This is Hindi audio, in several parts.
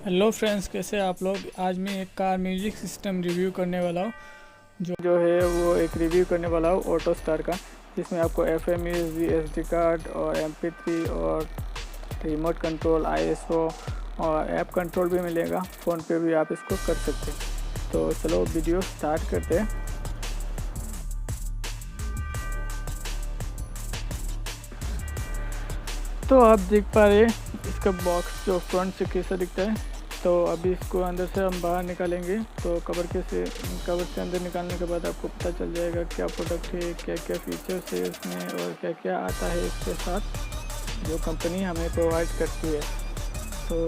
हेलो फ्रेंड्स, कैसे आप लोग। आज मैं एक कार म्यूजिक सिस्टम रिव्यू करने वाला हूँ। जो है वो एक रिव्यू करने वाला हूँ ऑटो स्टार का, जिसमें आपको FM USB SD कार्ड और MP3 और रिमोट कंट्रोल ISO और ऐप कंट्रोल भी मिलेगा। फ़ोन पे भी आप इसको कर सकते हैं। तो चलो वीडियो स्टार्ट करते हैं। तो आप देख पा रहे हैं इसका बॉक्स जो फ्रंट से कैसा दिखता है। तो अभी इसको अंदर से हम बाहर निकालेंगे। तो कवर से अंदर निकालने के बाद आपको पता चल जाएगा क्या प्रोडक्ट है, क्या क्या फीचर्स है इसमें और क्या क्या आता है इसके साथ जो कंपनी हमें प्रोवाइड करती है। तो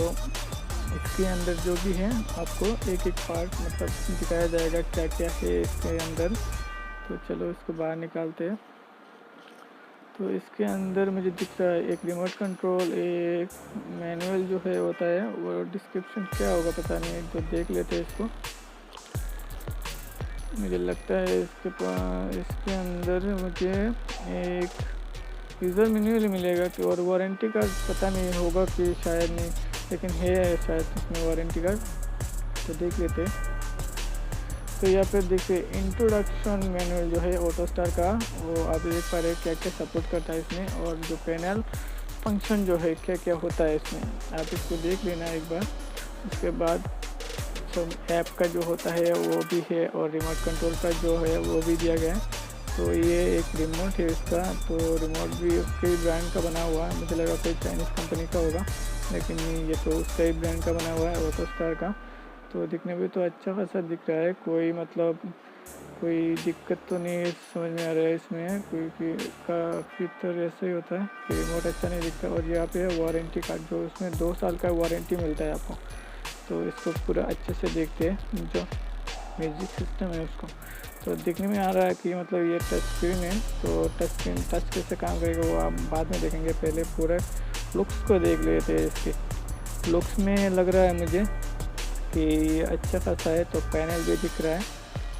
इसके अंदर जो भी है आपको एक एक पार्ट मतलब दिखाया जाएगा क्या क्या है इसके अंदर। तो चलो इसको बाहर निकालते हैं। तो इसके अंदर मुझे दिख रहा है एक रिमोट कंट्रोल, एक मैनुअल जो है होता है, वो डिस्क्रिप्शन क्या होगा पता नहीं, तो देख लेते हैं इसको। मुझे लगता है इसके अंदर मुझे एक यूज़र मैनुअल मिलेगा कि और वारंटी कार्ड पता नहीं होगा कि शायद नहीं, लेकिन है शायद इसमें वारंटी कार्ड। तो देख लेते हैं। तो यहाँ पे देखिए इंट्रोडक्शन मैनुअल जो है ऑटो स्टार का, वो आप देख पा रहे हैं क्या क्या सपोर्ट करता है इसमें, और जो पैनल फंक्शन जो है क्या क्या होता है इसमें, आप इसको देख लेना एक बार। उसके बाद जो ऐप का जो होता है वो भी है, और रिमोट कंट्रोल का जो है वो भी दिया गया है। तो ये एक रिमोट है इसका, तो रिमोट भी उसके ब्रांड का बना हुआ है। मुझे लगा कोई चाइनीज़ कंपनी का होगा, लेकिन ये तो उसका ही ब्रांड का बना हुआ है ऑटो स्टार का। तो दिखने में तो अच्छा खासा दिख रहा है, कोई दिक्कत तो नहीं समझ में आ रहा है इसमें। काफ़ी तो ऐसे ही होता है कि रिमोट अच्छा नहीं दिखता। और यहाँ पे है वारंटी कार्ड, जो उसमें 2 साल का वारंटी मिलता है आपको। तो इसको पूरा अच्छे से देखते हैं जो म्यूजिक सिस्टम है उसको। तो दिखने में आ रहा है कि मतलब ये टच स्क्रीन है। तो टच कैसे काम करेगा वो आप बाद में देखेंगे, पहले पूरा लुक्स को देख लेते हैं। इसके लुक्स में लग रहा है मुझे कि अच्छा खासा है। तो पैनल भी दिख रहा है,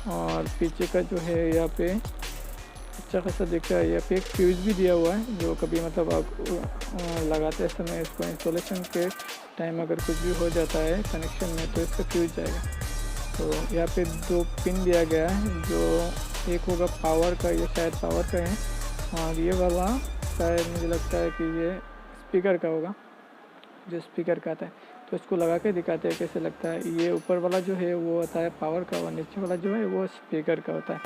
और पीछे का जो है यहाँ पे अच्छा खासा दिख रहा है। यहाँ पे एक फ्यूज़ भी दिया हुआ है, जो कभी मतलब आप लगाते समय इसको इंस्टॉलेशन के टाइम अगर कुछ भी हो जाता है कनेक्शन में तो इसका फ्यूज़ जाएगा। तो यहाँ पे 2 पिन दिया गया है, जो एक होगा पावर का, ये शायद पावर का है, और ये वाला शायद मुझे लगता है कि ये स्पीकर का होगा, जो स्पीकर का आता है। तो इसको लगा के दिखाते हैं कैसे लगता है। ये ऊपर वाला जो है वो होता है पावर का, और नीचे वाला जो है वो स्पीकर का होता है।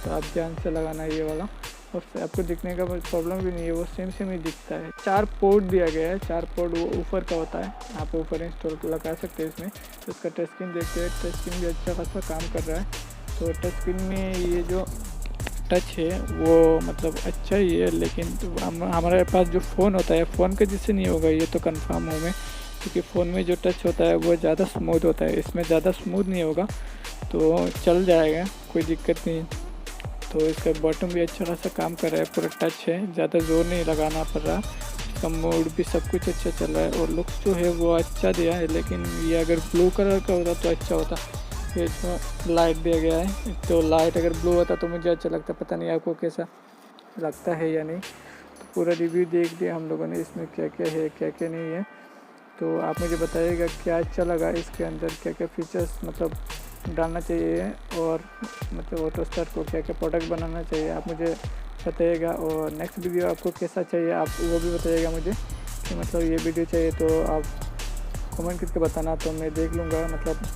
तो आप ध्यान से लगाना है ये वाला, और आपको दिखने का प्रॉब्लम भी नहीं है, वो सेम ही दिखता है। 4 पोर्ट दिया गया है, 4 पोर्ट वो ऊपर का होता है, आप ऊपर इंस्टॉल लगा सकते हैं इसमें। तो इसका टच स्क्रीन देखते हैं, टच स्क्रीन भी अच्छा खासा काम कर रहा है। तो टच स्क्रीन में ये जो टच है वो मतलब अच्छा ही है, लेकिन हमारे पास जो फ़ोन होता है फ़ोन के जिससे नहीं होगा ये तो कंफर्म हूँ मैं, क्योंकि फ़ोन में जो टच होता है वो ज़्यादा स्मूथ होता है, इसमें ज़्यादा स्मूथ नहीं होगा। तो चल जाएगा, कोई दिक्कत नहीं। तो इसका बॉटम भी अच्छा खासा काम कर रहा है, पूरा टच है, ज़्यादा ज़ोर नहीं लगाना पड़ रहा। इसका मोड भी सब कुछ अच्छा चल रहा है, और लुक्स जो है वो अच्छा दिया है। लेकिन ये अगर ब्लू कलर का होता तो अच्छा होता। ये जो लाइट दिया गया है, तो लाइट अगर ब्लू होता तो मुझे अच्छा लगता। पता नहीं आपको कैसा लगता है या नहीं। तो पूरा रिव्यू देख दिया हम लोगों ने, इसमें क्या क्या है क्या क्या नहीं है। तो आप मुझे बताइएगा क्या अच्छा लगा इसके अंदर, क्या क्या फीचर्स मतलब डालना चाहिए, और मतलब ऑटो स्टार को क्या क्या प्रोडक्ट बनाना चाहिए, आप मुझे बताइएगा। और नेक्स्ट वीडियो आपको कैसा चाहिए आप वो भी बताइएगा मुझे, कि मतलब ये वीडियो चाहिए तो आप कमेंट करके बताना, तो मैं देख लूँगा। मतलब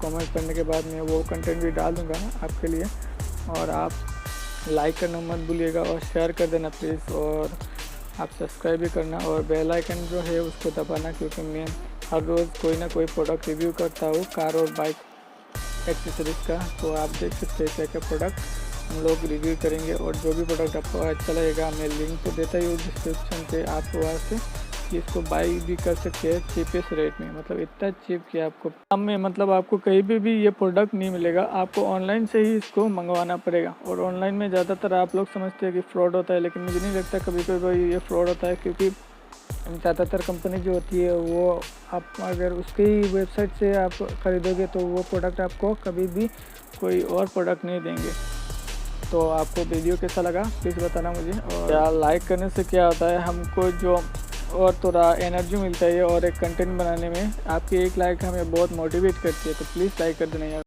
कमेंट करने के बाद मैं वो कंटेंट भी डाल दूँगा आपके लिए। और आप लाइक करना मत भूलिएगा, और शेयर कर देना प्लीज़, और आप सब्सक्राइब भी करना, और बेल आइकन जो है उसको दबाना, क्योंकि मैं हर रोज़ कोई ना कोई प्रोडक्ट रिव्यू करता हूँ कार और बाइक एक्सेसरीज़ का। तो आप देख सकते हैं क्या क्या प्रोडक्ट हम लोग रिव्यू करेंगे, और जो भी प्रोडक्ट आपको अच्छा लगेगा मैं लिंक तो देता ही हूँ डिस्क्रिप्शन पे, आप वहाँ से इसको बाई भी कर सकते हैं चीपेस्ट रेट में। मतलब इतना चीप कि आपको दाम में मतलब आपको कहीं भी ये प्रोडक्ट नहीं मिलेगा, आपको ऑनलाइन से ही इसको मंगवाना पड़ेगा। और ऑनलाइन में ज़्यादातर आप लोग समझते हैं कि फ़्रॉड होता है, लेकिन मुझे नहीं लगता कभी कभी ये फ़्रॉड होता है, क्योंकि ज़्यादातर कंपनी जो होती है वो आप अगर उसकी वेबसाइट से आप ख़रीदोगे तो वो प्रोडक्ट आपको कभी भी कोई और प्रोडक्ट नहीं देंगे। तो आपको वीडियो कैसा लगा प्लीज़ बताना मुझे। और क्या लाइक करने से क्या होता है, हमको जो और थोड़ा एनर्जी मिलता है और एक कंटेंट बनाने में। आपकी एक लाइक हमें बहुत मोटिवेट करती है, तो प्लीज़ लाइक कर देना यार।